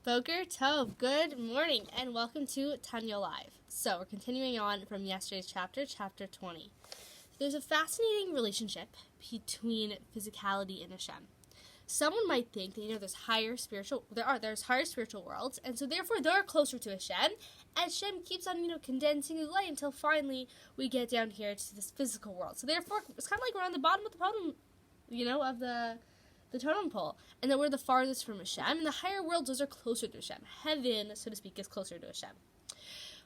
Boker Tov, good morning, and welcome to Tanya Live. So, we're continuing on from yesterday's chapter 20. There's a fascinating relationship between physicality and Hashem. Someone might think that, there's higher spiritual worlds, and so therefore they're closer to Hashem, and Hashem keeps on, condensing his light until finally we get down here to this physical world. So therefore, it's kind of like we're on the bottom of the podium, of the totem pole, and that we're the farthest from Hashem, and the higher worlds, those are closer to Hashem. Heaven, so to speak, is closer to Hashem.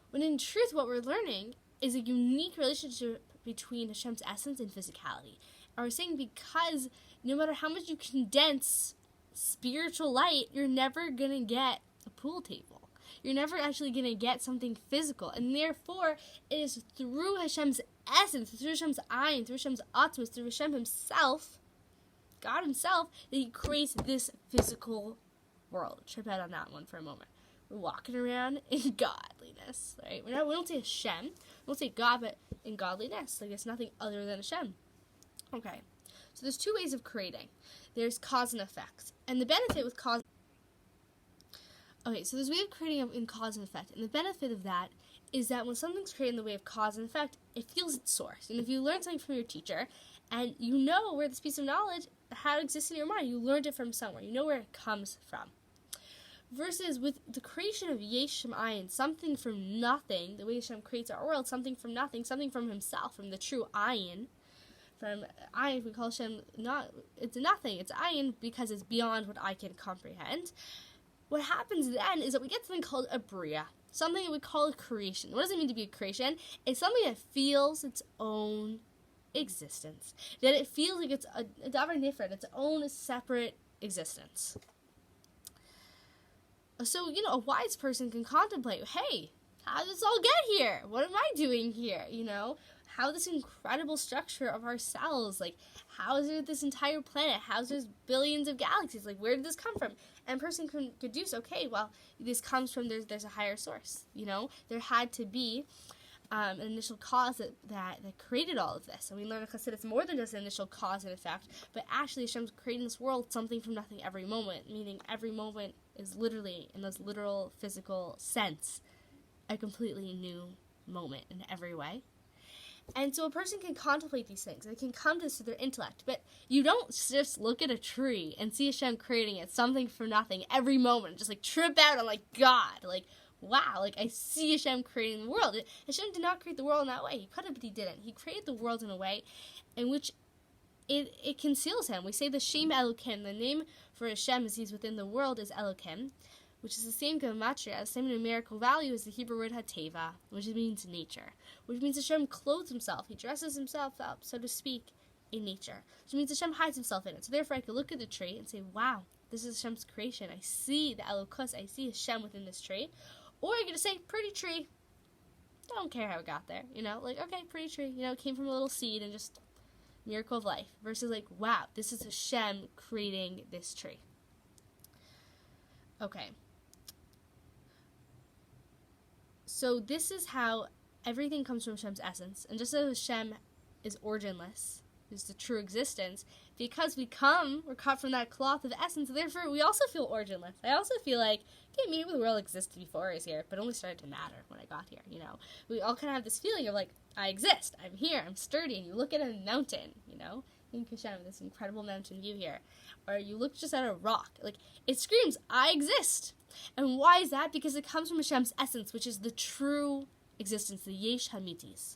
When in truth, what we're learning is a unique relationship between Hashem's essence and physicality. And we're saying because no matter how much you condense spiritual light, you're never going to get a pool table. You're never actually going to get something physical. And therefore, it is through Hashem's essence, through Hashem's ayin, through Hashem's atmos, through Hashem himself, God himself, that he creates this physical world. Trip out on that one for a moment. We're walking around in godliness, right? We don't say Hashem, we don't say God, but in godliness. Like it's nothing other than Hashem. Okay, so there's two ways of creating. There's cause and effect. And the benefit with cause... Okay, so there's a way of creating in cause and effect. And the benefit of that is that when something's created in the way of cause and effect, it feels its source. And if you learn something from your teacher, and you know where this piece of knowledge, how it exists in your mind, you learned it from somewhere, you know where it comes from. Versus with the creation of Yesh Ayin, something from nothing, the way Hashem creates our world, something from nothing, something from himself, from the true Ayin. From Ayin, we call Hashem it's nothing, it's Ayin because it's beyond what I can comprehend. What happens then is that we get something called a Bria, something that we call a creation. What does it mean to be a creation? It's something that feels its own existence, that it feels like it's a davar nifrad, its own separate existence. So, a wise person can contemplate, hey, how did this all get here? What am I doing here? How this incredible structure of our cells, like, how is there this entire planet? How's there billions of galaxies? Like, where did this come from? And a person could deduce, okay, well, this comes from, there's a higher source, There had to be an initial cause that created all of this. And we learn in Chassidus it's more than just an initial cause and effect, but actually Hashem's creating this world something from nothing every moment, meaning every moment is literally, in this literal physical sense, a completely new moment in every way. And so a person can contemplate these things. They can come to this through their intellect. But you don't just look at a tree and see Hashem creating it, something from nothing, every moment. Just trip out on God. Wow, I see Hashem creating the world. Hashem did not create the world in that way. He could have, but he didn't. He created the world in a way in which it conceals him. We say the Shem Elokim, the name for Hashem as he's within the world is Elokim, which is the same gematria, the same numerical value as the Hebrew word hateva, which means nature, which means Hashem clothes himself. He dresses himself up, so to speak, in nature, which means Hashem hides himself in it. So therefore I could look at the tree and say, wow, this is Hashem's creation. I see the Elokus, I see Hashem within this tree. Or you're going to say, pretty tree. Don't care how it got there. Okay, pretty tree. It came from a little seed and just miracle of life. Versus wow, this is Hashem creating this tree. Okay. So this is how everything comes from Hashem's essence. And just as Hashem is originless, is the true existence, because we're cut from that cloth of essence, therefore we also feel originless. I also feel okay, maybe the world existed before I was here, but only started to matter when I got here, We all kind of have this feeling of I exist, I'm here, I'm sturdy, and you look at a mountain, in Hashem, this incredible mountain view here, or you look just at a rock, it screams, I exist. And why is that? Because it comes from Hashem's essence, which is the true existence, the Yesh Hamitis.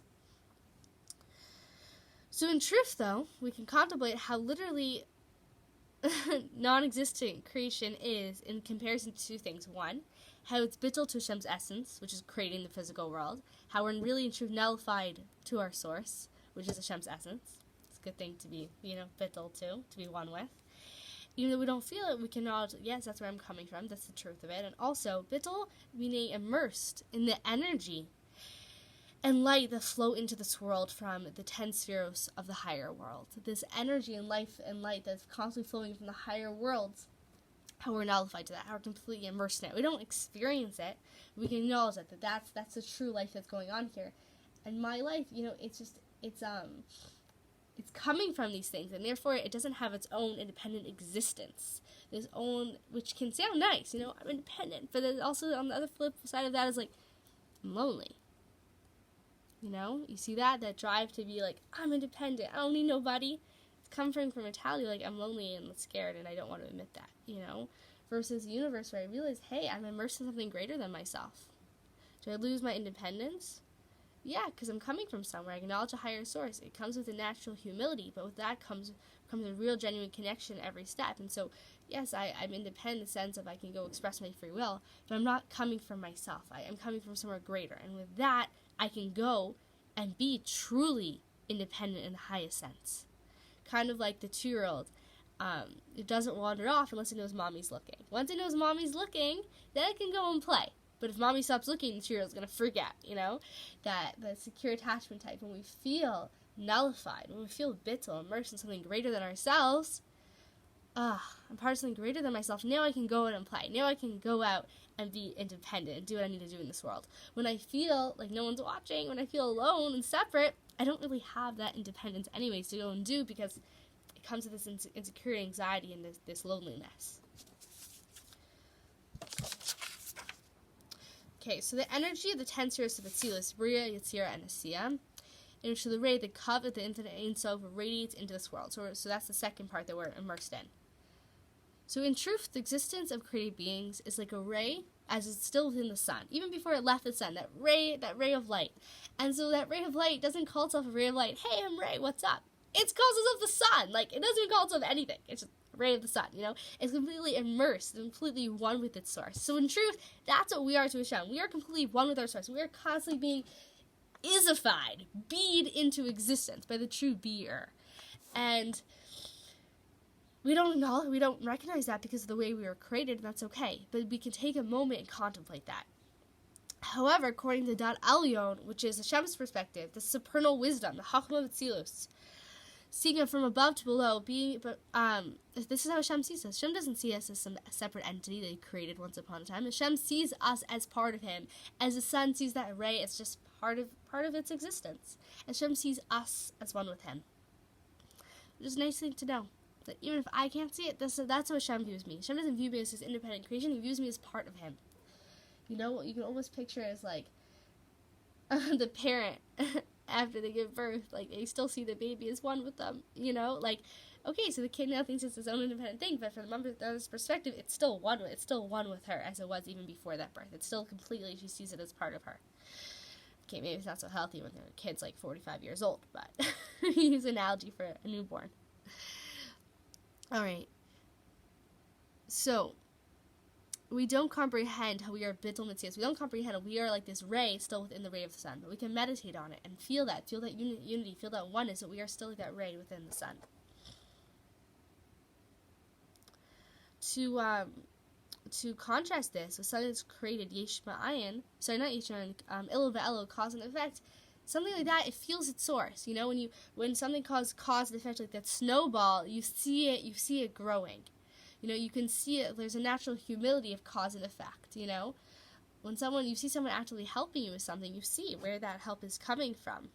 So in truth, though, we can contemplate how literally non-existent creation is in comparison to two things. One, how it's bittul to Hashem's essence, which is creating the physical world. How we're really in truth nullified to our source, which is Hashem's essence. It's a good thing to be, bittul to be one with. Even though we don't feel it, we can acknowledge, yes, that's where I'm coming from. That's the truth of it. And also, bittul meaning immersed in the energy and light that flow into this world from the 10 spheros of the higher world. This energy and life and light that's constantly flowing from the higher worlds, how we're nullified to that, how we're completely immersed in it. We don't experience it. We can acknowledge that that's the true life that's going on here. And my life, it's it's coming from these things, and therefore it doesn't have its own independent existence. Its own, which can sound nice, I'm independent, but then also on the other flip side of that is like, I'm lonely. You see that drive to be like, I'm independent, I don't need nobody. It's coming from a mentality like, I'm lonely and scared and I don't want to admit that, versus the universe where I realize, hey, I'm immersed in something greater than myself. Do I lose my independence? Yeah, because I'm coming from somewhere. I acknowledge a higher source. It comes with a natural humility, but with that comes a real genuine connection every step. And so, yes, I'm independent in the sense of I can go express my free will, but I'm not coming from myself. I'm coming from somewhere greater. And with that, I can go and be truly independent in the highest sense. Kind of like the 2-year-old. It doesn't wander off unless it knows mommy's looking. Once it knows mommy's looking, then it can go and play. But if mommy stops looking, the 2-year-old's going to freak out, That secure attachment type, when we feel nullified, when we a bit so immersed in something greater than ourselves, I'm part of something greater than myself. Now I can go out and play. Now I can go out and be independent and do what I need to do in this world. When I feel like no one's watching, when I feel alone and separate, I don't really have that independence anyways to go and do, because it comes with this insecurity, anxiety, and this loneliness. Okay, so the energy of the 10 spheres of Atzilus, Bria, Yetzirah, and Asiya, in which the ray, the Kav of the infinite Ein Sof, radiates into this world. So that's the second part that we're immersed in. So in truth, the existence of created beings is like a ray, as it's still within the sun, even before it left the sun, that ray of light. And so that ray of light doesn't call itself a ray of light. Hey, I'm Ray, what's up? It calls itself the sun. Like, it doesn't even call itself anything. It's just a ray of the sun, It's completely immersed, completely one with its source. So in truth, that's what we are to Hashem. We are completely one with our source. We are constantly being isified, beed into existence by the true beer. And we don't recognize that because of the way we were created, and that's okay. But we can take a moment and contemplate that. However, according to Dat Elyon, which is Hashem's perspective, the supernal wisdom, the Chachma of Atzilus, seeing it from above to below, this is how Hashem sees us. Hashem doesn't see us as some separate entity that He created once upon a time. Hashem sees us as part of Him. As the sun sees that ray, it's just part of its existence. Hashem sees us as one with Him. Which is a nice thing to know. That even if I can't see it, that's how Hashem views me. Hashem doesn't view me as His independent creation. He views me as part of Him. What you can almost picture as like the parent after they give birth, like they still see the baby as one with them, okay, so the kid now thinks it's his own independent thing, but from the mother's perspective, it's still one with her as it was even before that birth. It's still completely, she sees it as part of her. Okay, maybe it's not so healthy when the kid's like 45 years old, but use an analogy for a newborn. Alright, so we don't comprehend how we are bittul mitzias. We don't comprehend how we are like this ray still within the ray of the sun. But we can meditate on it and feel that unity, feel that oneness, that we are still like that ray within the sun. To contrast this with something that's created, Yesh Ma'ayin, Ilu Ve'elu, cause and effect, something like that, it feels its source. When something cause and effect, like that snowball, you see it growing. You can see it, there's a natural humility of cause and effect, When you see someone actually helping you with something, you see where that help is coming from.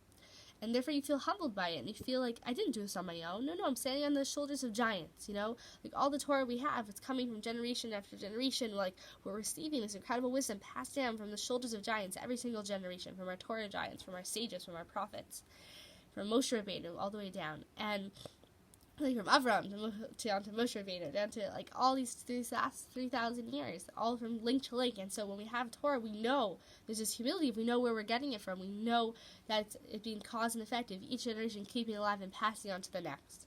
And therefore you feel humbled by it, and you feel like, I didn't do this on my own. No, I'm standing on the shoulders of giants, Like all the Torah we have, it's coming from generation after generation, like we're receiving this incredible wisdom passed down from the shoulders of giants every single generation, from our Torah giants, from our sages, from our prophets, from Moshe Rabbeinu all the way down. And like from Avram to Moshe Rabbeinu, down to like all these last 3,000 years, all from link to link. And so when we have Torah, we know there's this humility. We know where we're getting it from. We know that it's being cause and effect of each generation keeping it alive and passing on to the next.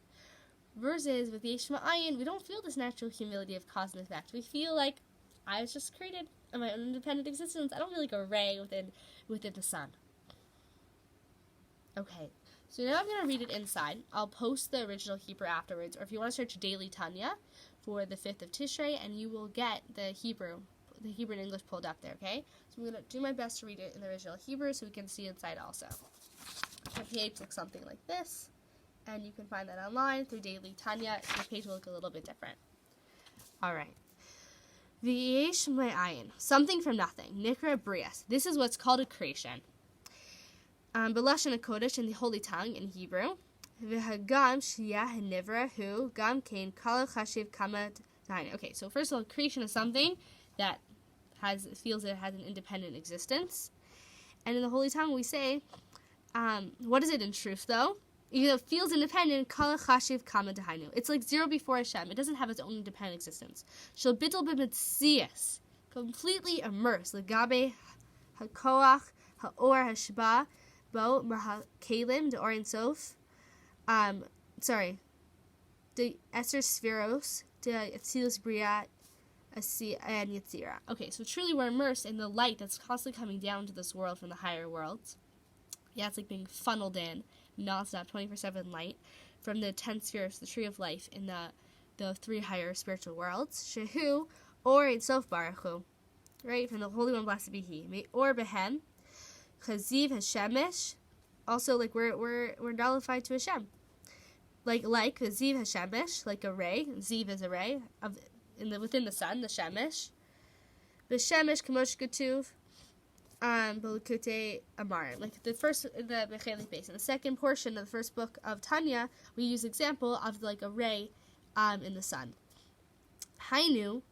Versus with Yesh Ma'ayin, we don't feel this natural humility of cause and effect. We feel like I was just created in my own independent existence. I don't feel like a ray within the sun. Okay. So now I'm going to read it inside. I'll post the original Hebrew afterwards, or if you want to search Daily Tanya for the 5th of Tishrei, and you will get the Hebrew and English pulled up there, okay? So I'm going to do my best to read it in the original Hebrew so we can see inside also. The page looks something like this, and you can find that online through Daily Tanya. The page will look a little bit different. All right. V'yesh me'ayin, something from nothing. Nikra brias. This is what's called a creation. B'lashon HaKodesh, in the Holy Tongue in Hebrew, V'hagam shiyah hanivra hu gam kain kala chashiv kama taina. Okay, so first of all, creation is something that feels that it has an independent existence. And in the Holy Tongue we say, what is it in truth though? It feels independent, kala chashiv kama taina. It's like zero before Hashem. It doesn't have its own independent existence. Shel bittul b'metzias, completely immersed. Legabe hakoach haor hashba bo mahakalim de orin sof. The Esther Spheros, the Atzilus Bria, and Yetzira. Okay, so truly we're immersed in the light that's constantly coming down to this world from the higher worlds. Yeah, it's like being funneled in, non-stop, 24/7 light, from the 10 spheres, the tree of life, in the 3 higher spiritual worlds. Shehu, or Ein Sof Baruch, right, from the Holy One, blessed be He. May or behem, chaziv hashemesh, also like we're nullified to Hashem. Like Ziv Hashemesh, like a ray. Ziv is a ray within the sun, the Shemesh. B'Shemesh Kamosh Ketuv, B'Likutei Amarim. Like the first, the Bechelik base. In the second portion of the first book of Tanya, we use example of like a ray in the sun. Hainu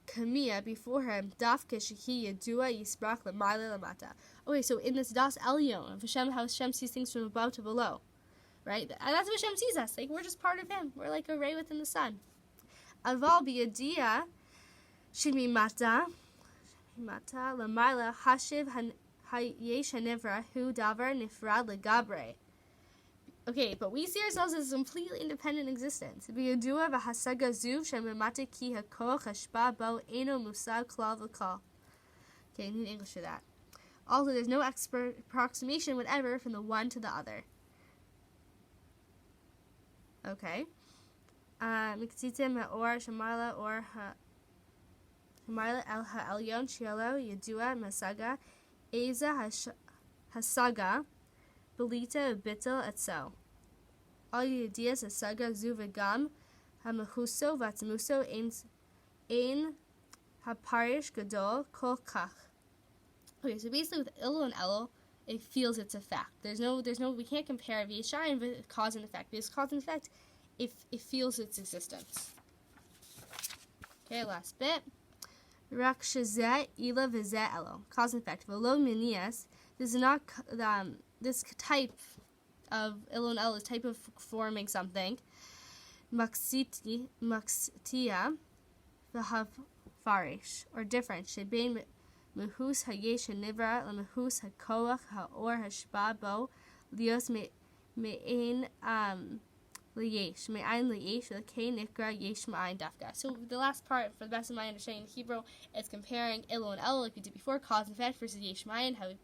Kamiya before him Dafke Shehi Yedua Yisbrach L'Maila Lamata. Okay, so in this Das Elyon of Hashem, how Hashem sees things from above to below. Right? And that's what Hashem sees us. Like, we're just part of Him. We're like a ray within the sun. Aval biyadiya shimi mata lamaila hashiv hayesh hanivra hu davar nifrad legabre. Okay, but we see ourselves as a completely independent existence. Biyadua v'hasaga zuv shemimata ki hakoch hashba bo eno musag klal v'kal. Okay, I need English for that. Also, there's no approximation whatever from the one to the other. Okay. Miktite or Shamala or Shamala el ha'elyon shielo yedua masaga eza hasaga belita bitel etzel. All yedias hasaga zuvagam hamahuso vatmuso ein haparish gadol kol kach. Okay, so basically with Elul and Elul, it feels it's a fact. There's no, we can't compare V'Yishayim with cause and effect. Because cause and effect, it feels its existence. Okay, last bit. Rak shezeh ila v'zeh elo. Cause and effect. V'lo minias. This is not, this type of Elul and Elul, this type of forming something. Maksitia v'hav farish. Or different. Shebein Mehus hayesh hanivra lemehus hakoach haor hashba bo lios me'ain liyesh l'kei nikra yesh ma'ain dafka. So the last part, for the best of my understanding in Hebrew, is comparing Elul and Elul like we did before, cause and effect, versus yesh ma'ain. How in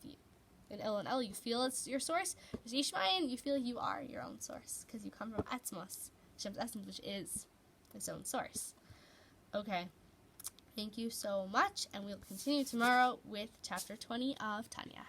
Elul and Elul you feel it's your source, versus yesh ma'ain you feel you are your own source because you come from Atzmos, Hashem's essence, which is His own source. Okay. Thank you so much, and we'll continue tomorrow with chapter 20 of Tanya.